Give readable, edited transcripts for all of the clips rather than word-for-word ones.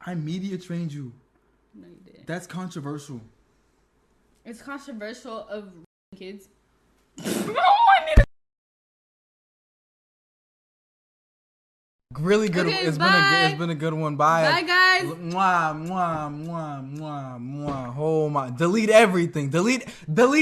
I media trained you. No, you didn't. That's controversial. It's controversial of kids. Really good. Okay, It's been a good one. Bye. Bye, guys. Mwah, mwah, mwah, mwah, mwah. Oh my! Delete everything. Delete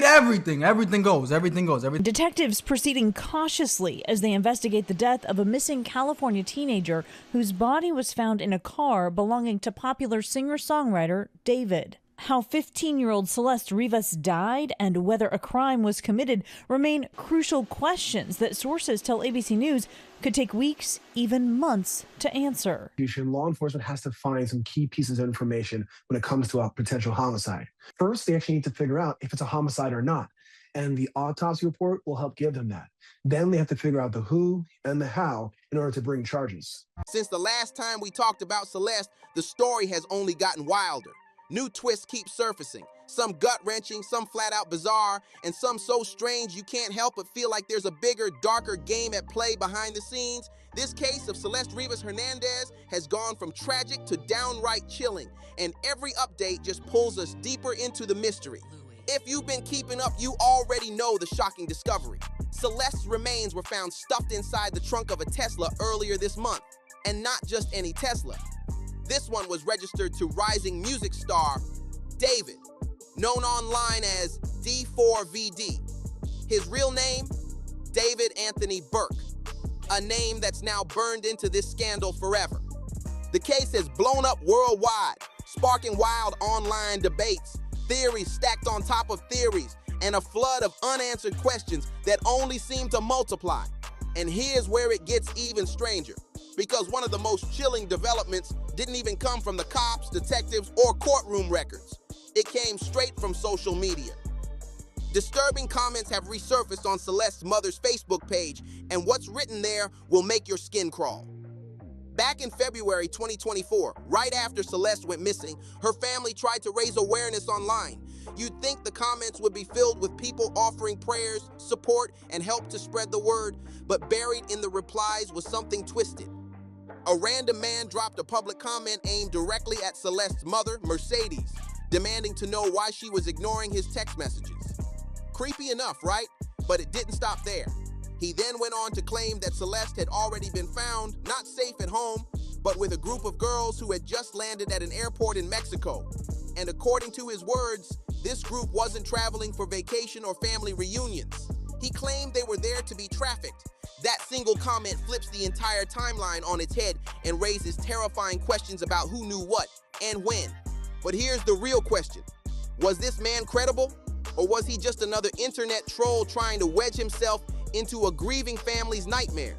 everything. Everything goes. Detectives proceeding cautiously as they investigate the death of a missing California teenager whose body was found in a car belonging to popular singer-songwriter David. How 15-year-old Celeste Rivas died and whether a crime was committed remain crucial questions that sources tell ABC News could take weeks, even months to answer. Law enforcement has to find some key pieces of information when it comes to a potential homicide. First, they actually need to figure out if it's a homicide or not, and the autopsy report will help give them that. Then they have to figure out the who and the how in order to bring charges. Since the last time we talked about Celeste, the story has only gotten wilder. New twists keep surfacing, some gut-wrenching, some flat-out bizarre, and some so strange you can't help but feel like there's a bigger, darker game at play behind the scenes. This case of Celeste Rivas Hernandez has gone from tragic to downright chilling, and every update just pulls us deeper into the mystery. If you've been keeping up, you already know the shocking discovery. Celeste's remains were found stuffed inside the trunk of a Tesla earlier this month, and not just any Tesla. This one was registered to rising music star David, known online as D4vd. His real name, David Anthony Burke, a name that's now burned into this scandal forever. The case has blown up worldwide, sparking wild online debates, theories stacked on top of theories, and a flood of unanswered questions that only seem to multiply. And here's where it gets even stranger, because one of the most chilling developments didn't even come from the cops, detectives, or courtroom records. It came straight from social media. Disturbing comments have resurfaced on Celeste's mother's Facebook page, and what's written there will make your skin crawl. Back in February 2024, right after Celeste went missing, her family tried to raise awareness online. You'd think the comments would be filled with people offering prayers, support, and help to spread the word, but buried in the replies was something twisted. A random man dropped a public comment aimed directly at Celeste's mother, Mercedes, demanding to know why she was ignoring his text messages. Creepy enough, right? But it didn't stop there. He then went on to claim that Celeste had already been found, not safe at home, but with a group of girls who had just landed at an airport in Mexico. And according to his words, this group wasn't traveling for vacation or family reunions. He claimed they were there to be trafficked. That single comment flips the entire timeline on its head and raises terrifying questions about who knew what and when. But here's the real question. Was this man credible? Or was he just another internet troll trying to wedge himself into a grieving family's nightmare?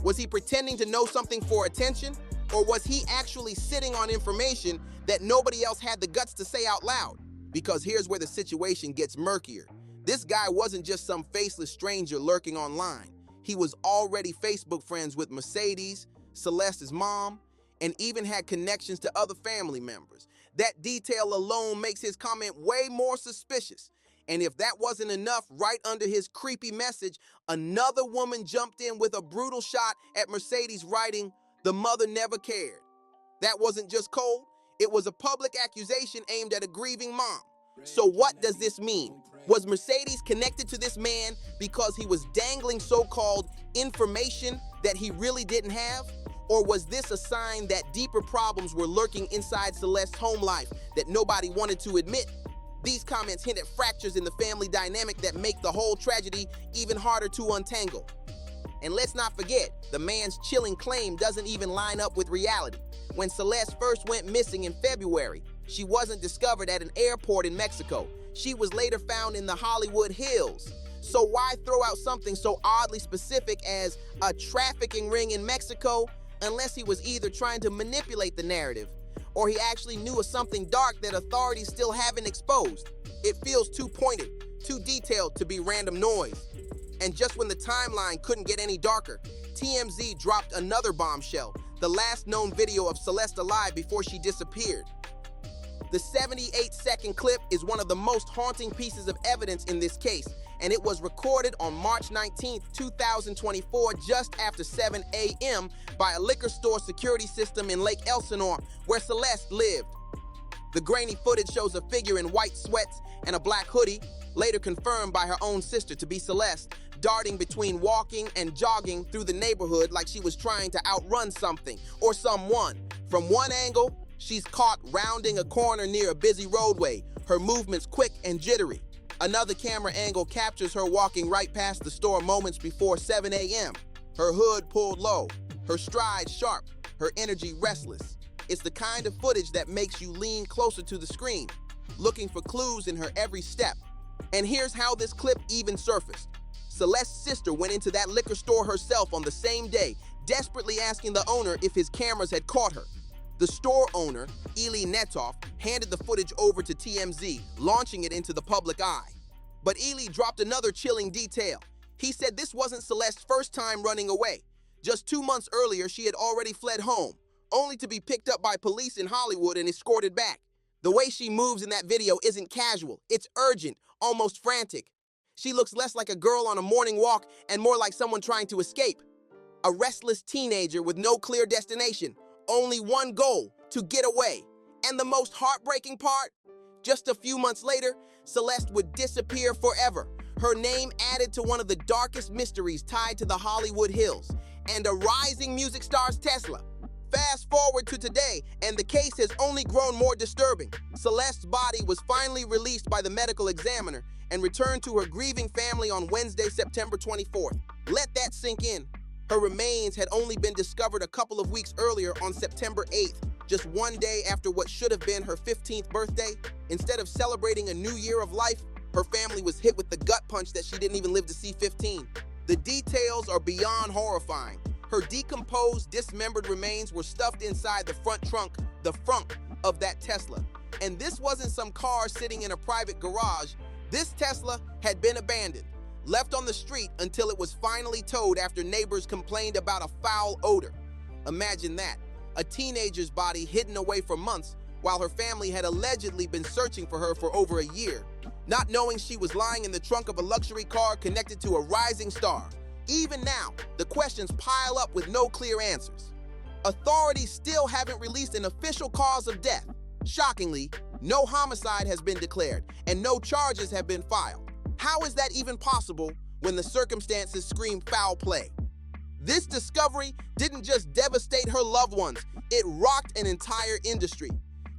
Was he pretending to know something for attention? Or was he actually sitting on information that nobody else had the guts to say out loud? Because here's where the situation gets murkier. This guy wasn't just some faceless stranger lurking online. He was already Facebook friends with Mercedes, Celeste's mom, and even had connections to other family members. That detail alone makes his comment way more suspicious. And if that wasn't enough, right under his creepy message, another woman jumped in with a brutal shot at Mercedes writing, "The mother never cared." That wasn't just cold, it was a public accusation aimed at a grieving mom. So what does this mean? Was Mercedes connected to this man because he was dangling so-called information that he really didn't have? Or was this a sign that deeper problems were lurking inside Celeste's home life that nobody wanted to admit? These comments hint at fractures in the family dynamic that make the whole tragedy even harder to untangle. And let's not forget, the man's chilling claim doesn't even line up with reality. When Celeste first went missing in February, she wasn't discovered at an airport in Mexico. She was later found in the Hollywood Hills. So why throw out something so oddly specific as a trafficking ring in Mexico unless he was either trying to manipulate the narrative or he actually knew of something dark that authorities still haven't exposed? It feels too pointed, too detailed to be random noise. And just when the timeline couldn't get any darker, TMZ dropped another bombshell, the last known video of Celeste alive before she disappeared. The 78-second clip is one of the most haunting pieces of evidence in this case, and it was recorded on March 19, 2024, just after 7 a.m. by a liquor store security system in Lake Elsinore, where Celeste lived. The grainy footage shows a figure in white sweats and a black hoodie, later confirmed by her own sister to be Celeste, darting between walking and jogging through the neighborhood like she was trying to outrun something or someone. From one angle, she's caught rounding a corner near a busy roadway, her movements quick and jittery. Another camera angle captures her walking right past the store moments before 7 a.m., her hood pulled low, her stride sharp, her energy restless. It's the kind of footage that makes you lean closer to the screen, looking for clues in her every step. And here's how this clip even surfaced. Celeste's sister went into that liquor store herself on the same day, desperately asking the owner if his cameras had caught her. The store owner, Eli Netoff, handed the footage over to TMZ, launching it into the public eye. But Eli dropped another chilling detail. He said this wasn't Celeste's first time running away. Just 2 months earlier, she had already fled home, only to be picked up by police in Hollywood and escorted back. The way she moves in that video isn't casual. It's urgent, almost frantic. She looks less like a girl on a morning walk and more like someone trying to escape. A restless teenager with no clear destination, only one goal, to get away. And the most heartbreaking part? Just a few months later, Celeste would disappear forever, her name added to one of the darkest mysteries tied to the Hollywood Hills, and a rising music star's Tesla. Fast forward to today, and the case has only grown more disturbing. Celeste's body was finally released by the medical examiner and returned to her grieving family on Wednesday, September 24th. Let that sink in. Her remains had only been discovered a couple of weeks earlier on September 8th, just one day after what should have been her 15th birthday. Instead of celebrating a new year of life, her family was hit with the gut punch that she didn't even live to see 15. The details are beyond horrifying. Her decomposed, dismembered remains were stuffed inside the front trunk, the frunk of that Tesla. And this wasn't some car sitting in a private garage. This Tesla had been abandoned, left on the street until it was finally towed after neighbors complained about a foul odor. Imagine that, a teenager's body hidden away for months while her family had allegedly been searching for her for over a year, not knowing she was lying in the trunk of a luxury car connected to a rising star. Even now, the questions pile up with no clear answers. Authorities still haven't released an official cause of death. Shockingly, no homicide has been declared and no charges have been filed. How is that even possible when the circumstances scream foul play? This discovery didn't just devastate her loved ones, it rocked an entire industry.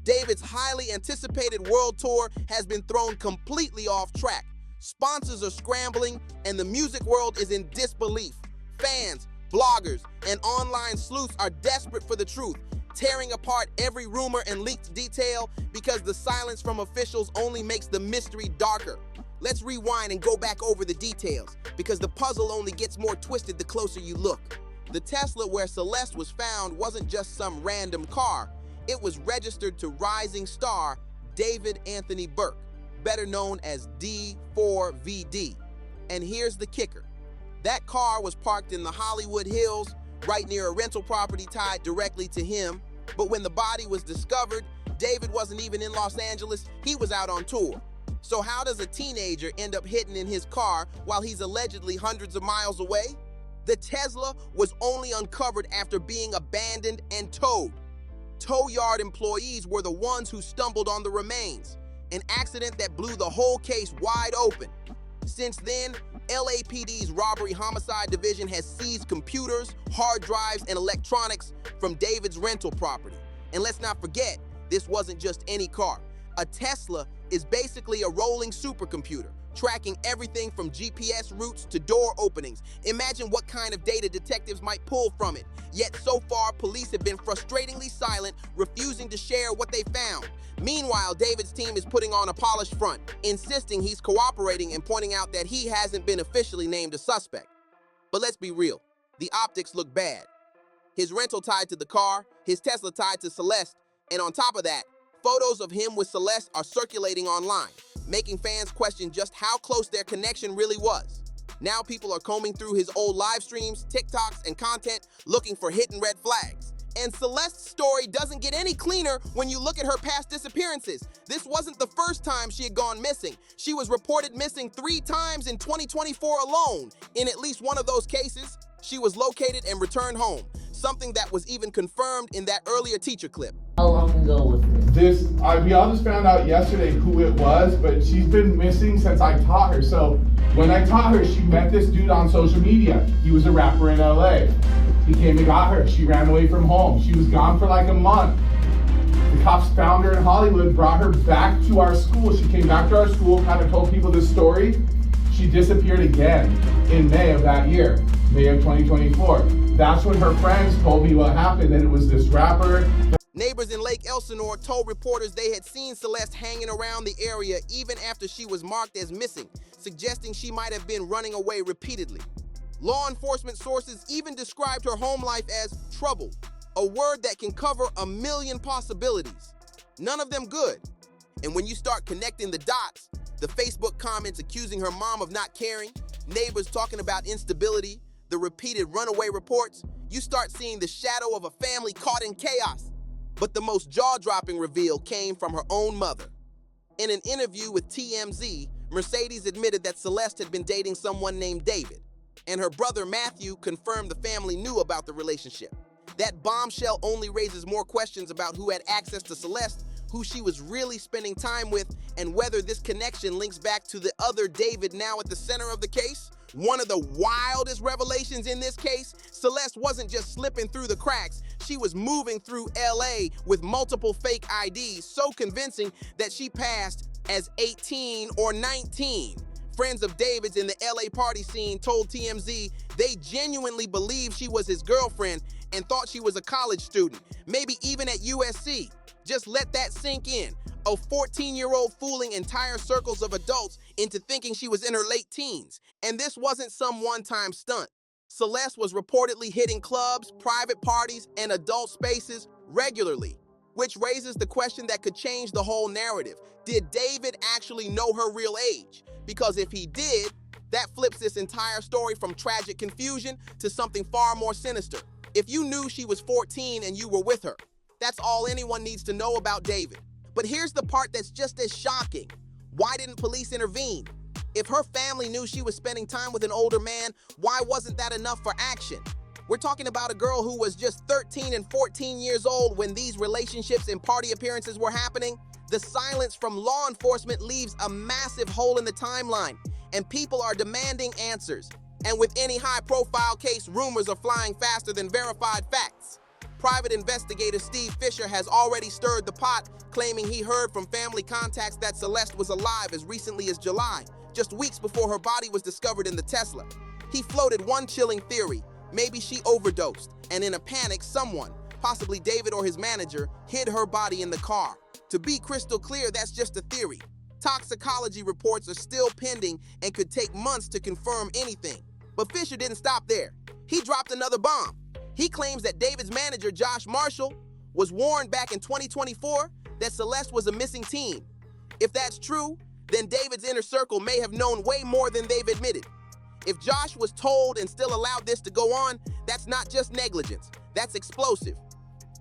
David's highly anticipated world tour has been thrown completely off track. Sponsors are scrambling, and the music world is in disbelief. Fans, bloggers, and online sleuths are desperate for the truth, tearing apart every rumor and leaked detail because the silence from officials only makes the mystery darker. Let's rewind and go back over the details, because the puzzle only gets more twisted the closer you look. The Tesla where Celeste was found wasn't just some random car. It was registered to rising star David Anthony Burke, better known as D4vd. And here's the kicker. That car was parked in the Hollywood Hills, right near a rental property tied directly to him. But when the body was discovered, David wasn't even in Los Angeles, he was out on tour. So how does a teenager end up hidden in his car while he's allegedly hundreds of miles away? The Tesla was only uncovered after being abandoned and towed. Tow yard employees were the ones who stumbled on the remains, an accident that blew the whole case wide open. Since then, LAPD's Robbery Homicide Division has seized computers, hard drives, and electronics from David's rental property. And let's not forget, this wasn't just any car. A Tesla is basically a rolling supercomputer, tracking everything from GPS routes to door openings. Imagine what kind of data detectives might pull from it. Yet so far, police have been frustratingly silent, refusing to share what they found. Meanwhile, David's team is putting on a polished front, insisting he's cooperating and pointing out that he hasn't been officially named a suspect. But let's be real, the optics look bad. His rental tied to the car, his Tesla tied to Celeste, and on top of that, photos of him with Celeste are circulating online, making fans question just how close their connection really was. Now people are combing through his old live streams, TikToks, and content looking for hidden red flags. And Celeste's story doesn't get any cleaner when you look at her past disappearances. This wasn't the first time she had gone missing. She was reported missing 3 times in 2024 alone. In at least one of those cases, she was located and returned home, something that was even confirmed in that earlier teacher clip. How long ago was this? We all just found out yesterday who it was, but she's been missing since I taught her. So when I taught her, she met this dude on social media. He was a rapper in LA. He came and got her. She ran away from home. She was gone for like a month. The cops found her in Hollywood, brought her back to our school. She came back to our school, kind of told people this story. She disappeared again in May of that year, May of 2024. That's when her friends told me what happened, and it was this rapper. Neighbors in Lake Elsinore told reporters they had seen Celeste hanging around the area even after she was marked as missing, suggesting she might have been running away repeatedly. Law enforcement sources even described her home life as troubled, a word that can cover a million possibilities. None of them good. And when you start connecting the dots, the Facebook comments accusing her mom of not caring, neighbors talking about instability, the repeated runaway reports, you start seeing the shadow of a family caught in chaos. But the most jaw-dropping reveal came from her own mother. In an interview with TMZ, Mercedes admitted that Celeste had been dating someone named David, and her brother Matthew confirmed the family knew about the relationship. That bombshell only raises more questions about who had access to Celeste, who she was really spending time with, and whether this connection links back to the other David now at the center of the case. One of the wildest revelations in this case, Celeste wasn't just slipping through the cracks, she was moving through LA with multiple fake IDs, so convincing that she passed as 18 or 19. Friends of David's in the LA party scene told TMZ they genuinely believed she was his girlfriend and thought she was a college student, maybe even at USC. Just let that sink in. A 14-year-old fooling entire circles of adults into thinking she was in her late teens. And this wasn't some one-time stunt. Celeste was reportedly hitting clubs, private parties, and adult spaces regularly, which raises the question that could change the whole narrative. Did David actually know her real age? Because if he did, that flips this entire story from tragic confusion to something far more sinister. If you knew she was 14 and you were with her, that's all anyone needs to know about David. But here's the part that's just as shocking. Why didn't police intervene? If her family knew she was spending time with an older man, why wasn't that enough for action? We're talking about a girl who was just 13 and 14 years old when these relationships and party appearances were happening. The silence from law enforcement leaves a massive hole in the timeline, and people are demanding answers. And with any high-profile case, rumors are flying faster than verified facts. Private investigator Steve Fisher has already stirred the pot, claiming he heard from family contacts that Celeste was alive as recently as July, just weeks before her body was discovered in the Tesla. He floated one chilling theory: maybe she overdosed, and in a panic, someone, possibly David or his manager, hid her body in the car. To be crystal clear, that's just a theory. Toxicology reports are still pending and could take months to confirm anything. But Fisher didn't stop there. He dropped another bomb. He claims that David's manager, Josh Marshall, was warned back in 2024 that Celeste was a missing teen. If that's true, then David's inner circle may have known way more than they've admitted. If Josh was told and still allowed this to go on, that's not just negligence, that's explosive.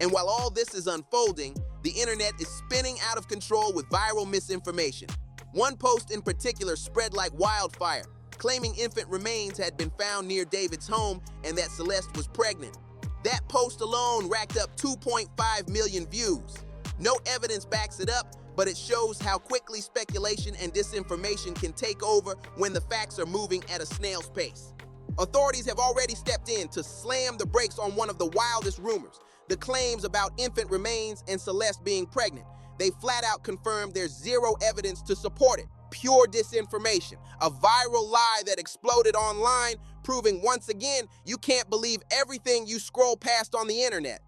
And while all this is unfolding, the internet is spinning out of control with viral misinformation. One post in particular spread like wildfire, claiming infant remains had been found near David's home and that Celeste was pregnant. That post alone racked up 2.5 million views. No evidence backs it up, but it shows how quickly speculation and disinformation can take over when the facts are moving at a snail's pace. Authorities have already stepped in to slam the brakes on one of the wildest rumors, the claims about infant remains and Celeste being pregnant. They flat out confirmed there's zero evidence to support it. Pure disinformation, a viral lie that exploded online, proving once again you can't believe everything you scroll past on the internet.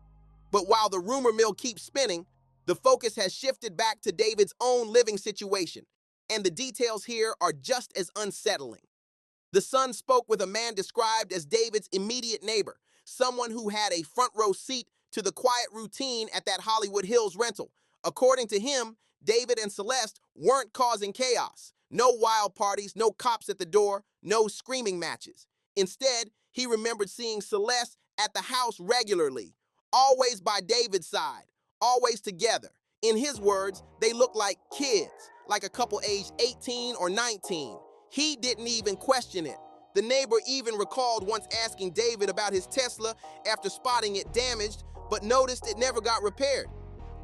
But while the rumor mill keeps spinning, the focus has shifted back to David's own living situation, and the details here are just as unsettling. The Sun spoke with a man described as David's immediate neighbor, someone who had a front row seat to the quiet routine at that Hollywood Hills rental. According to him, David and Celeste weren't causing chaos. No wild parties, no cops at the door, no screaming matches. Instead, he remembered seeing Celeste at the house regularly, always by David's side, always together. In his words, they look like kids, like a couple aged 18 or 19. He didn't even question it. The neighbor even recalled once asking David about his Tesla after spotting it damaged, but noticed it never got repaired.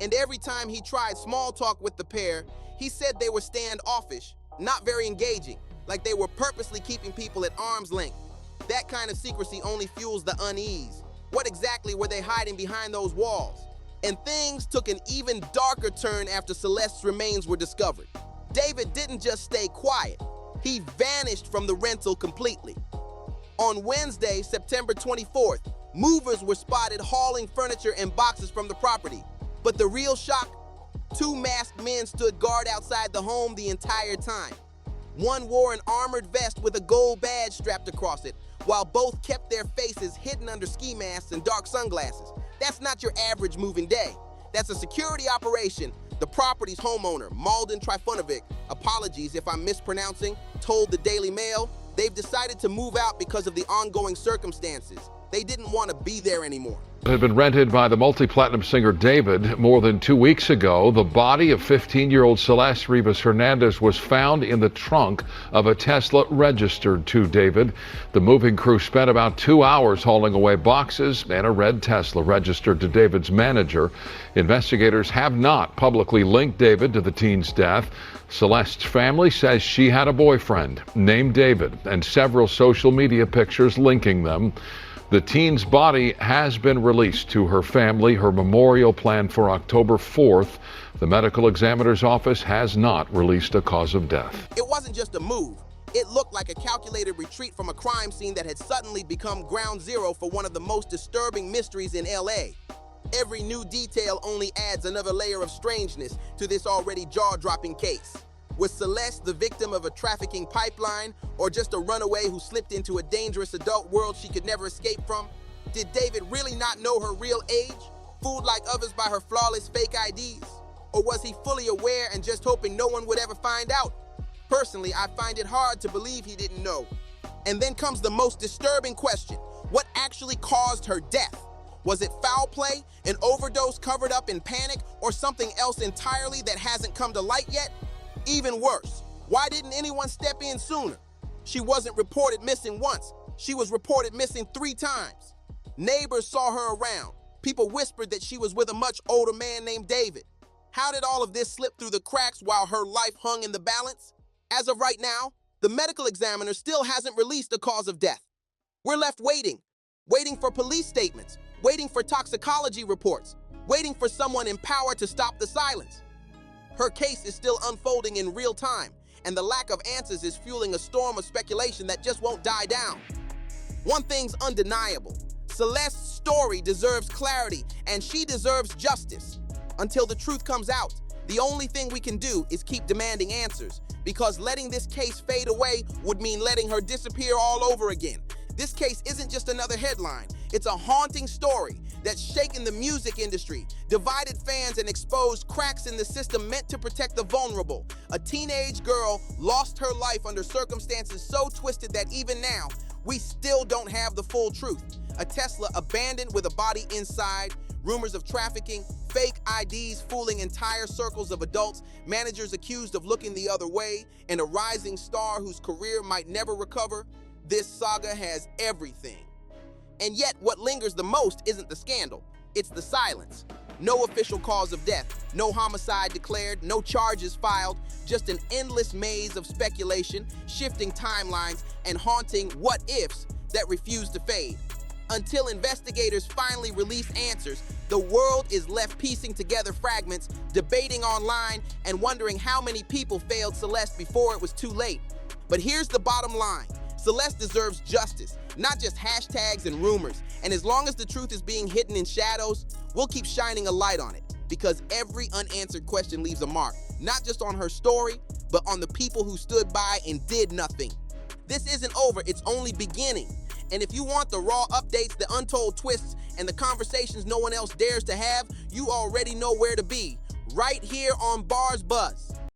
And every time he tried small talk with the pair, he said they were standoffish, not very engaging, like they were purposely keeping people at arm's length. That kind of secrecy only fuels the unease. What exactly were they hiding behind those walls? And things took an even darker turn after Celeste's remains were discovered. David didn't just stay quiet. He vanished from the rental completely. On Wednesday, September 24th, movers were spotted hauling furniture and boxes from the property. But the real shock? 2 masked men stood guard outside the home the entire time. One wore an armored vest with a gold badge strapped across it, while both kept their faces hidden under ski masks and dark sunglasses. That's not your average moving day. That's a security operation. The property's homeowner, Malden Trifunovic, apologies if I'm mispronouncing, told the Daily Mail they've decided to move out because of the ongoing circumstances. They didn't want to be there anymore. It had been rented by the multi-platinum singer David more than 2 weeks ago. The body of 15-year-old Celeste Rivas Hernandez was found in the trunk of a Tesla registered to David. The moving crew spent about 2 hours hauling away boxes and a red Tesla registered to David's manager. Investigators have not publicly linked David to the teen's death. Celeste's family says she had a boyfriend named David and several social media pictures linking them. The teen's body has been released to her family. Her memorial planned for October 4th. The medical examiner's office has not released a cause of death. It wasn't just a move. It looked like a calculated retreat from a crime scene that had suddenly become ground zero for one of the most disturbing mysteries in LA. Every new detail only adds another layer of strangeness to this already jaw-dropping case. Was Celeste the victim of a trafficking pipeline, or just a runaway who slipped into a dangerous adult world she could never escape from? Did David really not know her real age, fooled like others by her flawless fake IDs? Or was he fully aware and just hoping no one would ever find out? Personally, I find it hard to believe he didn't know. And then comes the most disturbing question. What actually caused her death? Was it foul play, an overdose covered up in panic, or something else entirely that hasn't come to light yet? Even worse, why didn't anyone step in sooner? She wasn't reported missing once. She was reported missing 3 times. Neighbors saw her around. People whispered that she was with a much older man named David. How did all of this slip through the cracks while her life hung in the balance? As of right now, the medical examiner still hasn't released a cause of death. We're left waiting for police statements, waiting for toxicology reports, waiting for someone in power to stop the silence. Her case is still unfolding in real time, and the lack of answers is fueling a storm of speculation that just won't die down. One thing's undeniable. Celeste's story deserves clarity, and she deserves justice. Until the truth comes out, the only thing we can do is keep demanding answers, because letting this case fade away would mean letting her disappear all over again. This case isn't just another headline. It's a haunting story that's shaken the music industry, divided fans, and exposed cracks in the system meant to protect the vulnerable. A teenage girl lost her life under circumstances so twisted that even now, we still don't have the full truth. A Tesla abandoned with a body inside, rumors of trafficking, fake IDs fooling entire circles of adults, managers accused of looking the other way, and a rising star whose career might never recover. This saga has everything. And yet, what lingers the most isn't the scandal, it's the silence. No official cause of death, no homicide declared, no charges filed, just an endless maze of speculation, shifting timelines, and haunting what-ifs that refuse to fade. Until investigators finally release answers, the world is left piecing together fragments, debating online, and wondering how many people failed Celeste before it was too late. But here's the bottom line. Celeste deserves justice, not just hashtags and rumors. And as long as the truth is being hidden in shadows, we'll keep shining a light on it, because every unanswered question leaves a mark, not just on her story, but on the people who stood by and did nothing. This isn't over, it's only beginning. And if you want the raw updates, the untold twists, and the conversations no one else dares to have, you already know where to be, right here on BarzBuzz.